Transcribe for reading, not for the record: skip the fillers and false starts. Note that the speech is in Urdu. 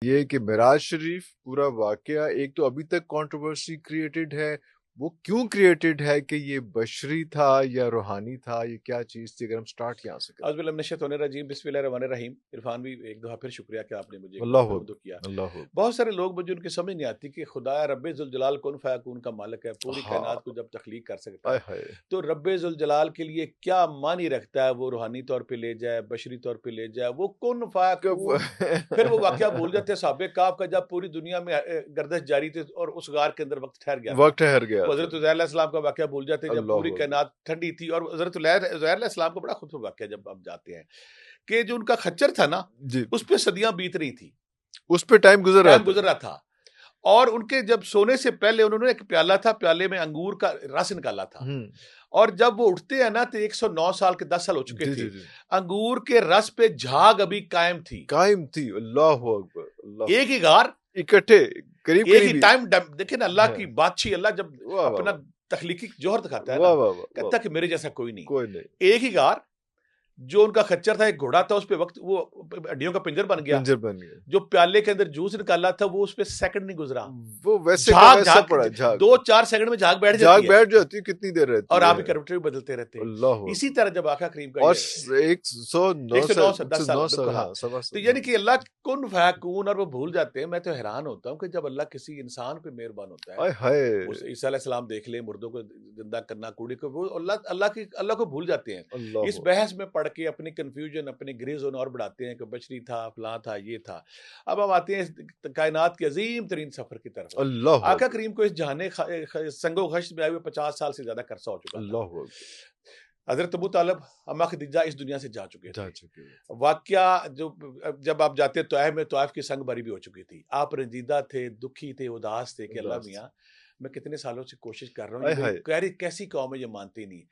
یہ کہ معراج شریف پورا واقعہ ایک تو ابھی تک کنٹروورسی کریٹڈ ہے، وہ کیوں کریٹڈ ہے کہ یہ بشری تھا یا روحانی تھا، یہ کیا چیز تھی؟ اگر ہم سٹارٹ یہاں سے کریں۔ اعوذ باللہ من الشیطان الرجیم، بسم اللہ الرحمن الرحیم۔ عرفان بھی ایک دفعہ پھر شکریہ کہ آپ نے مجھے اللہ مدعو کیا۔ اللہ بہت سارے لوگ مجھے ان کی سمجھ نہیں آتی کہ خدا رب ذوالجلال کن فیکون کا مالک ہے، پوری ہاں کائنات کو جب تخلیق کر سکتا آئے ہے ہائے تو رب ذوالجلال کے لیے کیا معنی رکھتا ہے وہ روحانی طور پہ لے جائے، بشری طور پہ لے جائے، وہ کن فیکون۔ پھر وہ واقعہ بھول جاتے ہیں صحابہ کہف کا، جب پوری دنیا میں گردش جاری تھی اور اس غار کے اندر وقت ٹھہر گیا تھا۔ وقت ٹھہر گیا وہ تھا۔ حضرت عزیر علیہ السلام کا واقعہ بھول جاتے ہیں جب اللہ پوری اکبر۔ کائنات ٹھنڈی تھی، اور حضرت عزیر علیہ السلام کا بڑا خوبصورت واقعہ جب ہم جاتے ہیں کہ جو ان کا خچر تھا نا جی اس پہ صدیاں بیت رہی تھی، اس پہ ٹائم گزر رہا ٹائم تھا۔ گزر رہا تھا، اور ان کے جب سونے سے پہلے انہوں نے ایک پیالہ تھا، پیالے میں انگور کا رس نکالا تھا، اور جب وہ اٹھتے ہیں نا تو 109 سال کے 10 سال ہو چکے جی تھے، جی جی انگور کے رس پہ جھاگ ابھی قائم تھی، قائم تھی۔ اللہ اکبر اللہ۔ ایک ہی غار، اکٹھے قریب ایک ہی قریب ٹائم۔ دیکھیں نا اللہ کی بادشاہی، اللہ جب واہ واہ اپنا تخلیقی جوہر دکھاتا ہے نا، واہ واہ واہ کہتا ہے کہ میرے جیسا کوئی نہیں۔ کوئی نہیں۔ ایک ہی غار، جو ان کا خچر تھا ایک گھوڑا تھا، اس پہ وقت وہ ہڈیوں کا پنجر بن گیا، پنجر بن گیا، جو پیالے کے اندر جوس نکالا تھا وہ اس پہ سیکنڈ نہیں گزرا، وہ ویسے کا جھاگ ویسا پڑا۔ جھاگ 2-4 سیکنڈ میں جھاگ بیٹھ جھاگ جاتی ہے، بیٹھ جاتی ہے، کتنی دیر رہتی اور ہے؟ آپ کی کریکٹر بھی بدلتے رہتے ہیں۔ اللہ اسی طرح جب آقا کریم کا اور یہ 109 109 سے 10 سال، 109 بالکل ہاں، ہاں سوا تو یعنی کہ اللہ کن فیکون، اور وہ بھول جاتے ہیں۔ میں تو حیران ہوتا ہوں کہ جب اللہ کسی انسان پہ مہربان ہوتا ہے، آئے ہائے اس عیسیٰ علیہ السلام دیکھ لیں، مردوں کو زندہ کرنا، کوڑی کو، وہ اللہ کو بھول جاتے ہیں۔ اللہ اس بحث میں پڑھ کے اپنی کنفیوژن، اپنی گرے زون اور بڑھاتے ہیں کہ بشری تھا، فلاں تھا، یہ تھا۔ اب ہم آتے ہیں اس کائنات کے عظیم ترین سفر کی طرف۔ اللہ آقا کریم کو اس جہان سنگ و خشت میں آئے ہوئے 50 سال سے زیادہ عرصہ ہو چکا تھا۔ اللہ حضرت ابو طالب، اما خدیجہ اس دنیا سے جا چکے تھے۔ جا چکے ہیں۔ واقعہ جب آپ جاتے طائف میں، طائف کی سنگ باری بھی ہو چکی تھی، آپ رنجیدہ تھے، دکھی تھے، اداس تھے کہ اللہ میاں میں کتنے سالوں سے کوشش کر رہا ہوں، آئے یہ ہائے میری کیسی قوم ہے، یہ مانتی نہیں۔